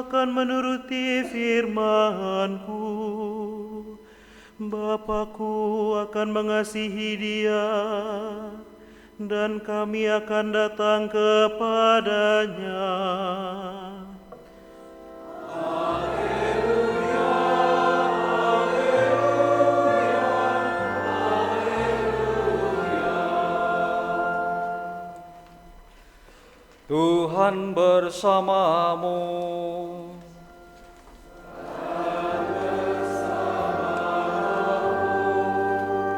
akan menuruti firman-Ku. Bapakku akan mengasihi dia, dan kami akan datang kepadanya. Tuhan bersamamu.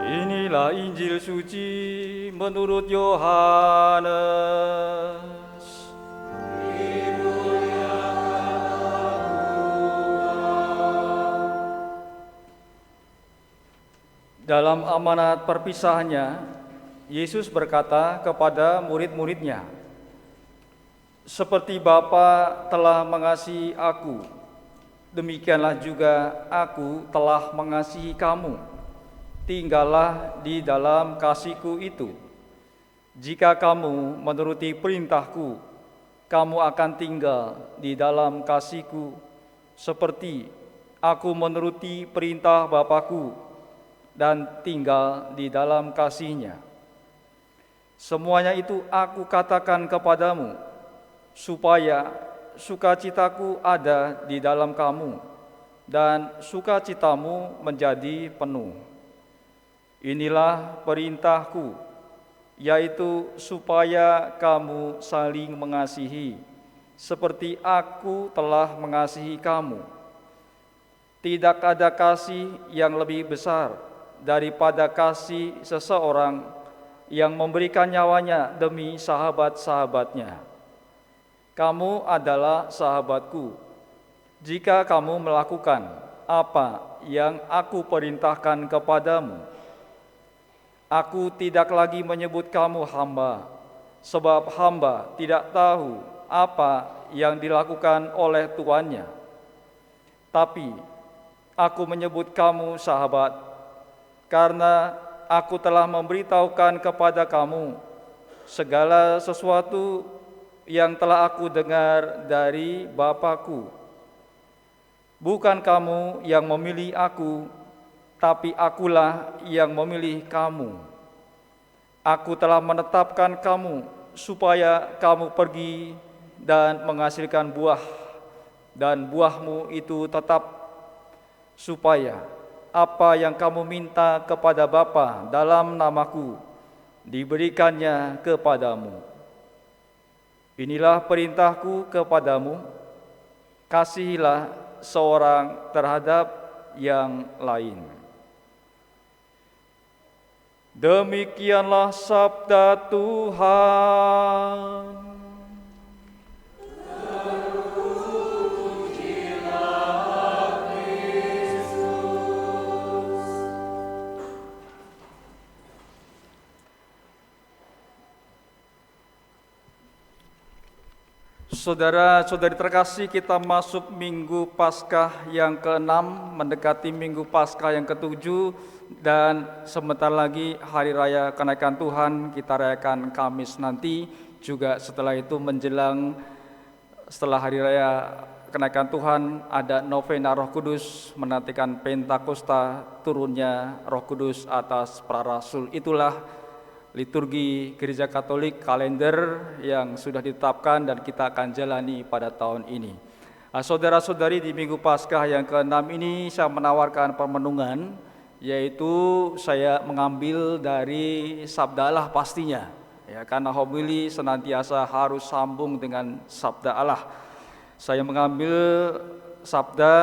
Inilah Injil suci menurut Yohanes. Dalam amanat perpisahannya, Yesus berkata kepada murid-muridnya, "Seperti Bapa telah mengasihi aku, demikianlah juga aku telah mengasihi kamu. Tinggallah di dalam kasih-Ku itu. Jika kamu menuruti perintah-Ku, kamu akan tinggal di dalam kasih-Ku, seperti aku menuruti perintah Bapa-Ku dan tinggal di dalam kasih-Nya. Semuanya itu aku katakan kepadamu, supaya sukacitaku ada di dalam kamu, dan sukacitamu menjadi penuh. Inilah perintahku, yaitu supaya kamu saling mengasihi, seperti aku telah mengasihi kamu. Tidak ada kasih yang lebih besar daripada kasih seseorang yang memberikan nyawanya demi sahabat-sahabatnya. Kamu adalah sahabatku jika kamu melakukan apa yang aku perintahkan kepadamu. Aku tidak lagi menyebut kamu hamba, sebab hamba tidak tahu apa yang dilakukan oleh tuannya. Tapi aku menyebut kamu sahabat, karena aku telah memberitahukan kepada kamu segala sesuatu yang telah aku dengar dari Bapa-Ku. Bukan kamu yang memilih aku, tapi akulah yang memilih kamu. Aku telah menetapkan kamu supaya kamu pergi dan menghasilkan buah, dan buahmu itu tetap, supaya apa yang kamu minta kepada Bapa dalam namaku diberikannya kepadamu. Inilah perintahku kepadamu, kasihilah seorang terhadap yang lain." Demikianlah sabda Tuhan. Saudara-saudari terkasih, kita masuk Minggu Paskah yang ke-6, mendekati Minggu Paskah yang ke-7, dan sebentar lagi Hari Raya Kenaikan Tuhan kita rayakan Kamis nanti. Juga setelah itu menjelang setelah Hari Raya Kenaikan Tuhan ada novena Roh Kudus, menantikan Pentakosta, turunnya Roh Kudus atas para rasul. Itulah liturgi Gereja Katolik, kalender yang sudah ditetapkan dan kita akan jalani pada tahun ini. Saudara-saudari, di Minggu Paskah yang ke-6 ini saya menawarkan permenungan, yaitu saya mengambil dari Sabda Allah pastinya, ya, karena homili senantiasa harus sambung dengan Sabda Allah. Saya mengambil sabda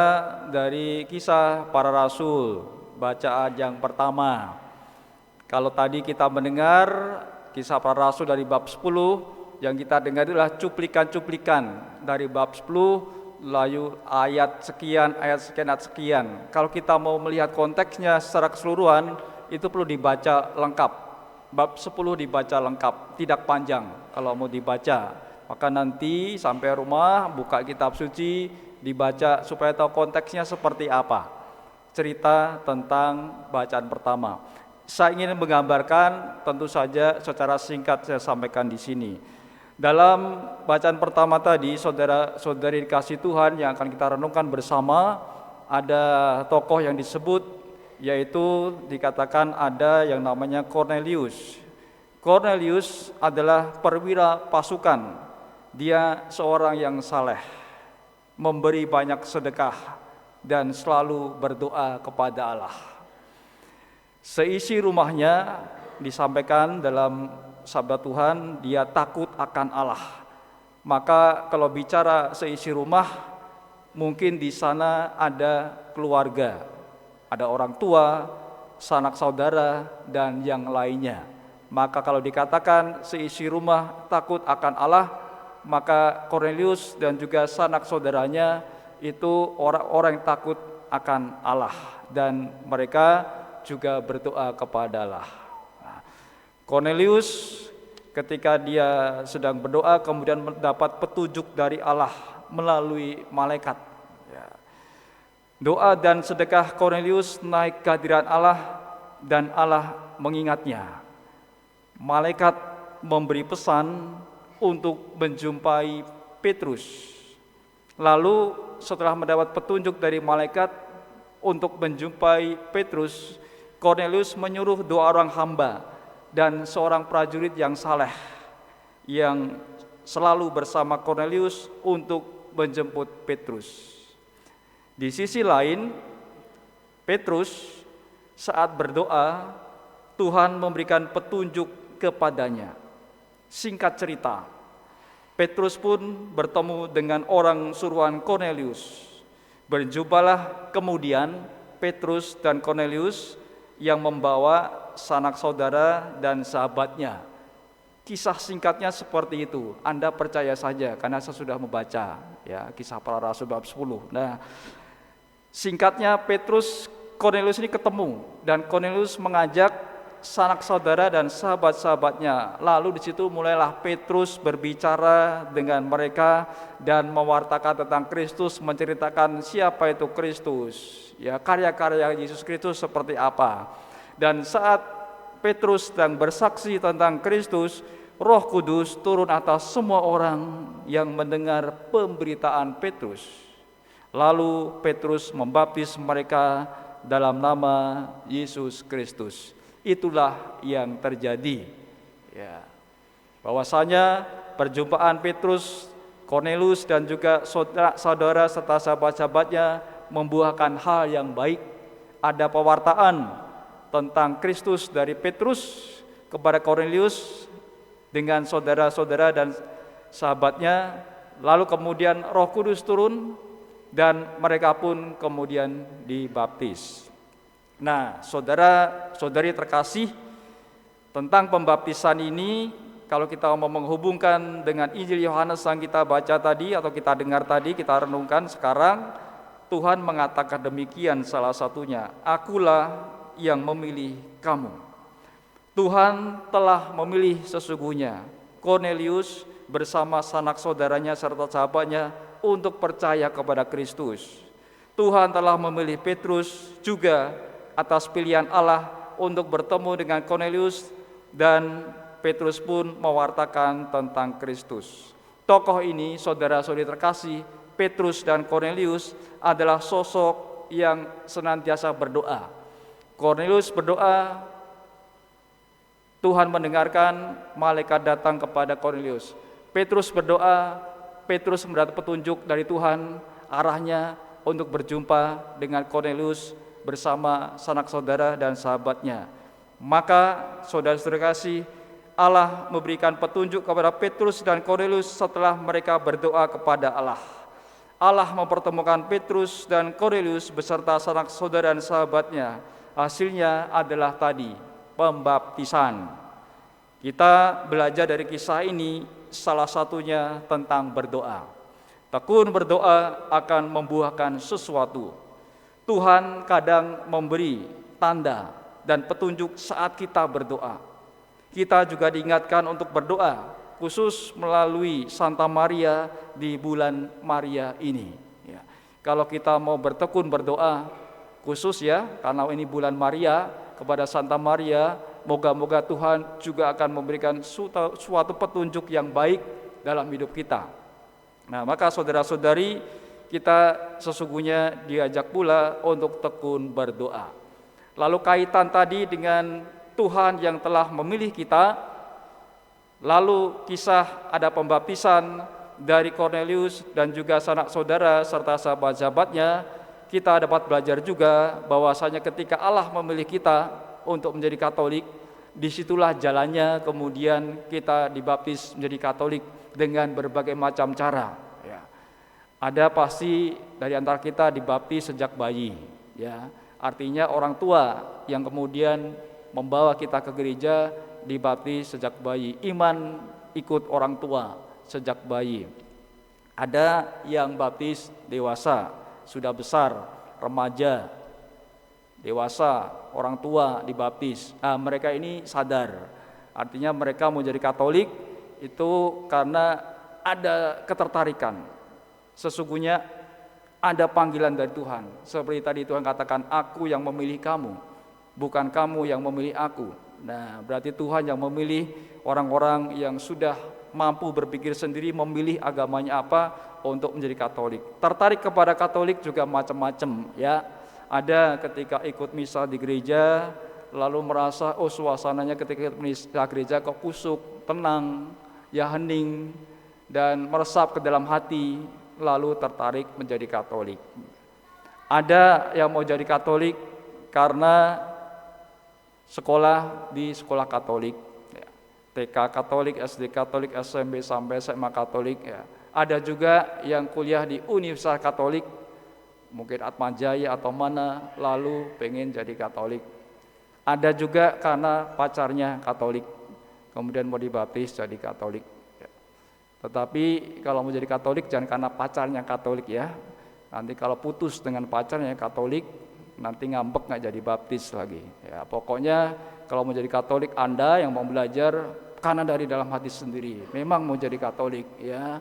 dari Kisah Para Rasul, bacaan yang pertama. Kalau tadi kita mendengar Kisah Para Rasul dari bab 10, yang kita dengar adalah cuplikan-cuplikan dari bab 10, lalu ayat sekian, ayat sekian, ayat sekian. Kalau kita mau melihat konteksnya secara keseluruhan, itu perlu dibaca lengkap. Bab 10 dibaca lengkap, tidak panjang kalau mau dibaca. Maka nanti sampai rumah buka kitab suci, dibaca supaya tahu konteksnya seperti apa. Cerita tentang bacaan pertama. Saya ingin menggambarkan, tentu saja secara singkat saya sampaikan di sini. Dalam bacaan pertama tadi, saudara-saudari dikasih Tuhan, yang akan kita renungkan bersama, ada tokoh yang disebut, yaitu dikatakan ada yang namanya Cornelius. Cornelius adalah perwira pasukan. Dia seorang yang saleh, memberi banyak sedekah, dan selalu berdoa kepada Allah. Seisi rumahnya disampaikan dalam sabda Tuhan, dia takut akan Allah. Maka kalau bicara seisi rumah, mungkin di sana ada keluarga, ada orang tua, sanak saudara, dan yang lainnya. Maka kalau dikatakan seisi rumah takut akan Allah, maka Cornelius dan juga sanak saudaranya itu orang-orang yang takut akan Allah, dan mereka juga berdoa kepada Allah. Cornelius ketika dia sedang berdoa kemudian mendapat petunjuk dari Allah melalui malaikat. Doa dan sedekah Cornelius naik ke hadirat Allah dan Allah mengingatnya. Malaikat memberi pesan untuk menjumpai Petrus. Lalu setelah mendapat petunjuk dari malaikat untuk menjumpai Petrus, Cornelius menyuruh 2 orang hamba dan seorang prajurit yang saleh yang selalu bersama Cornelius untuk menjemput Petrus. Di sisi lain, Petrus saat berdoa, Tuhan memberikan petunjuk kepadanya. Singkat cerita, Petrus pun bertemu dengan orang suruhan Cornelius. Berjumpalah kemudian Petrus dan Cornelius yang membawa sanak saudara dan sahabatnya. Kisah singkatnya seperti itu. Anda percaya saja karena saya sudah membaca ya Kisah Para Rasul bab 10. Nah, singkatnya Petrus Cornelius ini ketemu dan Cornelius mengajak sanak saudara dan sahabat-sahabatnya. Lalu di situ mulailah Petrus berbicara dengan mereka dan mewartakan tentang Kristus, menceritakan siapa itu Kristus, ya karya-karya Yesus Kristus seperti apa. Dan saat Petrus sedang bersaksi tentang Kristus, Roh Kudus turun atas semua orang yang mendengar pemberitaan Petrus. Lalu Petrus membaptis mereka dalam nama Yesus Kristus. Itulah yang terjadi. Ya. Bahwasanya perjumpaan Petrus, Cornelius dan juga saudara serta sahabat-sahabatnya membuahkan hal yang baik. Ada pewartaan tentang Kristus dari Petrus kepada Cornelius dengan saudara-saudara dan sahabatnya. Lalu kemudian Roh Kudus turun dan mereka pun kemudian dibaptis. Nah, saudara-saudari terkasih, tentang pembaptisan ini kalau kita mau menghubungkan dengan Injil Yohanes yang kita baca tadi atau kita dengar tadi, kita renungkan sekarang, Tuhan mengatakan demikian salah satunya, akulah yang memilih kamu. Tuhan telah memilih sesungguhnya Cornelius bersama sanak saudaranya serta sahabatnya untuk percaya kepada Kristus. Tuhan telah memilih Petrus juga atas pilihan Allah untuk bertemu dengan Cornelius, dan Petrus pun mewartakan tentang Kristus. Tokoh ini, saudara-saudari terkasih, Petrus dan Cornelius adalah sosok yang senantiasa berdoa. Cornelius berdoa, Tuhan mendengarkan, malaikat datang kepada Cornelius. Petrus berdoa, Petrus mendapat petunjuk dari Tuhan, arahnya untuk berjumpa dengan Cornelius bersama sanak saudara dan sahabatnya. Maka saudara-saudara kasih, Allah memberikan petunjuk kepada Petrus dan Cornelius setelah mereka berdoa kepada Allah. Allah mempertemukan Petrus dan Cornelius beserta sanak saudara dan sahabatnya. Hasilnya adalah tadi, pembaptisan. Kita belajar dari kisah ini salah satunya tentang berdoa. Tekun berdoa akan membuahkan sesuatu. Tuhan kadang memberi tanda dan petunjuk saat kita berdoa. Kita juga diingatkan untuk berdoa, khusus melalui Santa Maria di bulan Maria ini. Ya. Kalau kita mau bertekun berdoa, khusus ya, karena ini bulan Maria, kepada Santa Maria, moga-moga Tuhan juga akan memberikan suatu petunjuk yang baik dalam hidup kita. Nah, maka saudara-saudari, kita sesungguhnya diajak pula untuk tekun berdoa. Lalu kaitan tadi dengan Tuhan yang telah memilih kita, lalu kisah ada pembaptisan dari Cornelius dan juga sanak saudara serta sahabat-sahabatnya, kita dapat belajar juga bahwasanya ketika Allah memilih kita untuk menjadi Katolik, disitulah jalannya kemudian kita dibaptis menjadi Katolik dengan berbagai macam cara. Ya. Ada pasti dari antara kita dibaptis sejak bayi. Ya. Artinya orang tua yang kemudian membawa kita ke gereja dibaptis sejak bayi. Iman ikut orang tua sejak bayi. Ada yang baptis dewasa, sudah besar, remaja, dewasa, orang tua dibaptis. Mereka ini sadar, artinya mereka mau jadi Katolik itu karena ada ketertarikan. Sesungguhnya ada panggilan dari Tuhan. Seperti tadi Tuhan katakan, aku yang memilih kamu, bukan kamu yang memilih aku. Nah, berarti Tuhan yang memilih orang-orang yang sudah mampu berpikir sendiri, memilih agamanya apa untuk menjadi Katolik. Tertarik kepada Katolik juga macam-macam, ya. Ada ketika ikut misa di gereja, lalu merasa suasananya ketika ikut misa gereja kok kusuk, tenang, ya hening, dan meresap ke dalam hati, lalu tertarik menjadi Katolik. Ada yang mau jadi Katolik karena sekolah di sekolah Katolik, ya. TK Katolik, SD Katolik, SMP sampai SMA Katolik, ya. Ada juga yang kuliah di Universitas Katolik, mungkin Atmajaya atau mana, lalu pengen jadi Katolik. Ada juga karena pacarnya Katolik, kemudian mau dibaptis jadi Katolik. Tetapi kalau mau jadi Katolik jangan karena pacarnya Katolik, ya. Nanti kalau putus dengan pacarnya Katolik, nanti ngambek nggak jadi baptis lagi. Ya, pokoknya kalau mau jadi Katolik, Anda yang mau belajar karena dari dalam hati sendiri, memang mau jadi Katolik, ya.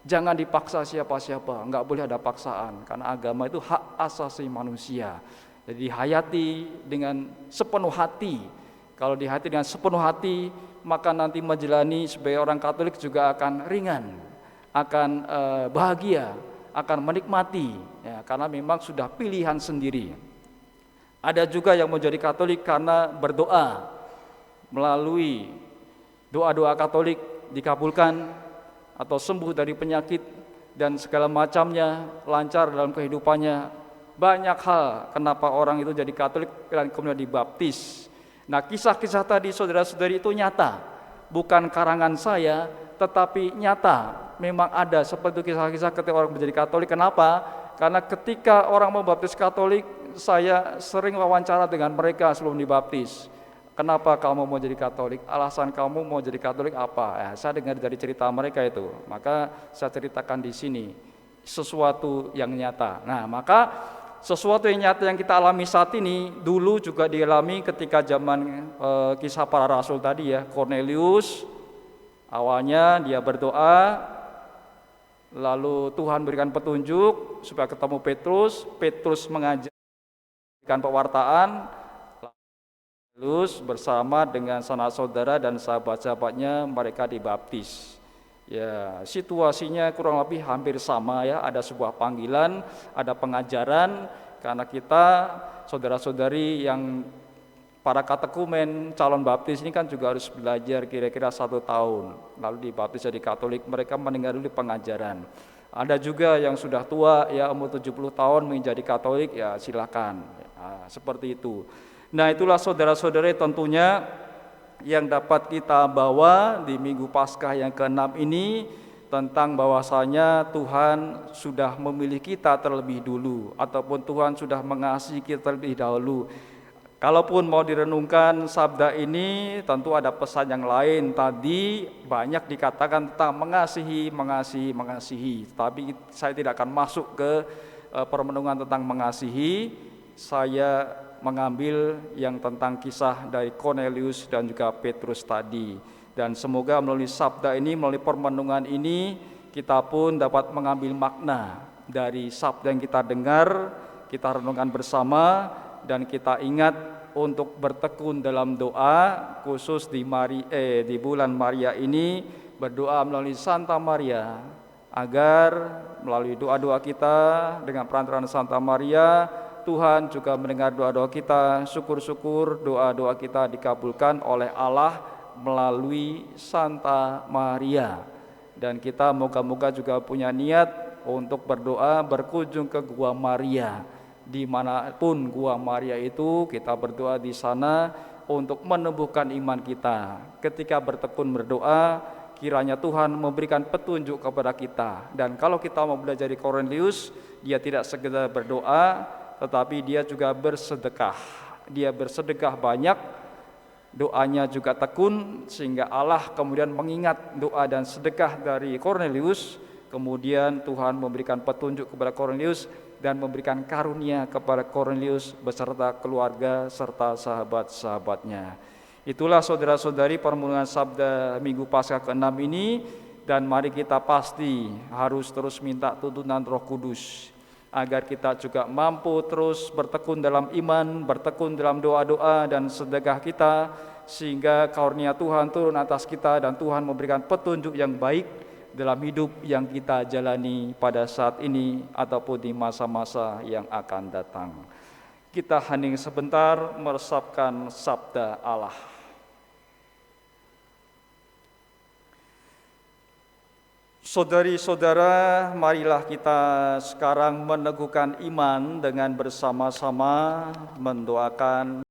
Jangan dipaksa siapa-siapa, nggak boleh ada paksaan, karena agama itu hak asasi manusia. Jadi dihayati dengan sepenuh hati. Kalau dihayati dengan sepenuh hati, maka nanti menjalani sebagai orang Katolik juga akan ringan, akan bahagia, akan menikmati, ya, karena memang sudah pilihan sendiri. Ada juga yang mau jadi Katolik karena berdoa, melalui doa-doa Katolik dikabulkan, atau sembuh dari penyakit dan segala macamnya, lancar dalam kehidupannya. Banyak hal kenapa orang itu jadi Katolik dan kemudian dibaptis. Nah, kisah-kisah tadi saudara-saudari itu nyata, bukan karangan saya, tetapi nyata. Memang ada seperti kisah-kisah ketika orang menjadi Katolik. Kenapa? Karena ketika orang membaptis Katolik, saya sering wawancara dengan mereka sebelum dibaptis. Kenapa kamu mau jadi Katolik? Alasan kamu mau jadi Katolik apa? Ya, saya dengar dari cerita mereka itu. Maka saya ceritakan di sini sesuatu yang nyata. Nah, maka sesuatu yang nyata yang kita alami saat ini dulu juga dialami ketika zaman kisah para rasul tadi, ya. Cornelius awalnya dia berdoa, lalu Tuhan berikan petunjuk supaya ketemu Petrus. Petrus mengajarkan pewartaan. Terus bersama dengan sanak saudara dan sahabat-sahabatnya mereka dibaptis. Ya, situasinya kurang lebih hampir sama, ya. Ada sebuah panggilan, ada pengajaran, karena kita saudara-saudari yang para katekumen calon baptis ini kan juga harus belajar kira-kira 1 tahun, lalu dibaptis jadi Katolik. Mereka mendengar dulu pengajaran. Ada juga yang sudah tua, ya, umur 70 tahun menjadi Katolik, ya silakan. Nah, seperti itu. Nah, itulah saudara-saudari tentunya yang dapat kita bawa di Minggu Paskah yang ke-6 ini, tentang bahwasanya Tuhan sudah memilih kita terlebih dulu, ataupun Tuhan sudah mengasihi kita terlebih dahulu. Kalaupun mau direnungkan sabda ini, tentu ada pesan yang lain. Tadi banyak dikatakan tentang mengasihi. Tapi saya tidak akan masuk ke permenungan tentang mengasihi. Saya mengambil yang tentang kisah dari Cornelius dan juga Petrus tadi. Dan semoga melalui sabda ini, melalui permenungan ini, kita pun dapat mengambil makna dari sabda yang kita dengar, kita renungkan bersama, dan kita ingat untuk bertekun dalam doa, khusus di bulan Maria ini, berdoa melalui Santa Maria, agar melalui doa-doa kita dengan perantaraan Santa Maria, Tuhan juga mendengar doa-doa kita. Syukur-syukur doa-doa kita dikabulkan oleh Allah melalui Santa Maria. Dan kita moga-moga juga punya niat untuk berdoa berkunjung ke Gua Maria. Dimanapun Gua Maria itu, kita berdoa di sana untuk menumbuhkan iman kita. Ketika bertekun berdoa, kiranya Tuhan memberikan petunjuk kepada kita. Dan kalau kita mau belajar di Cornelius, dia tidak sekedar berdoa, tetapi dia juga bersedekah. Dia bersedekah banyak, doanya juga tekun, sehingga Allah kemudian mengingat doa dan sedekah dari Cornelius. Kemudian Tuhan memberikan petunjuk kepada Cornelius dan memberikan karunia kepada Cornelius beserta keluarga serta sahabat-sahabatnya. Itulah saudara-saudari permulanan sabda Minggu Paskah ke-6 ini, dan mari kita pasti harus terus minta tuntunan Roh Kudus agar kita juga mampu terus bertekun dalam iman, bertekun dalam doa-doa dan sedekah kita, sehingga karunia Tuhan turun atas kita dan Tuhan memberikan petunjuk yang baik dalam hidup yang kita jalani pada saat ini ataupun di masa-masa yang akan datang. Kita hening sebentar meresapkan sabda Allah. Saudari-saudara, marilah kita sekarang meneguhkan iman dengan bersama-sama mendoakan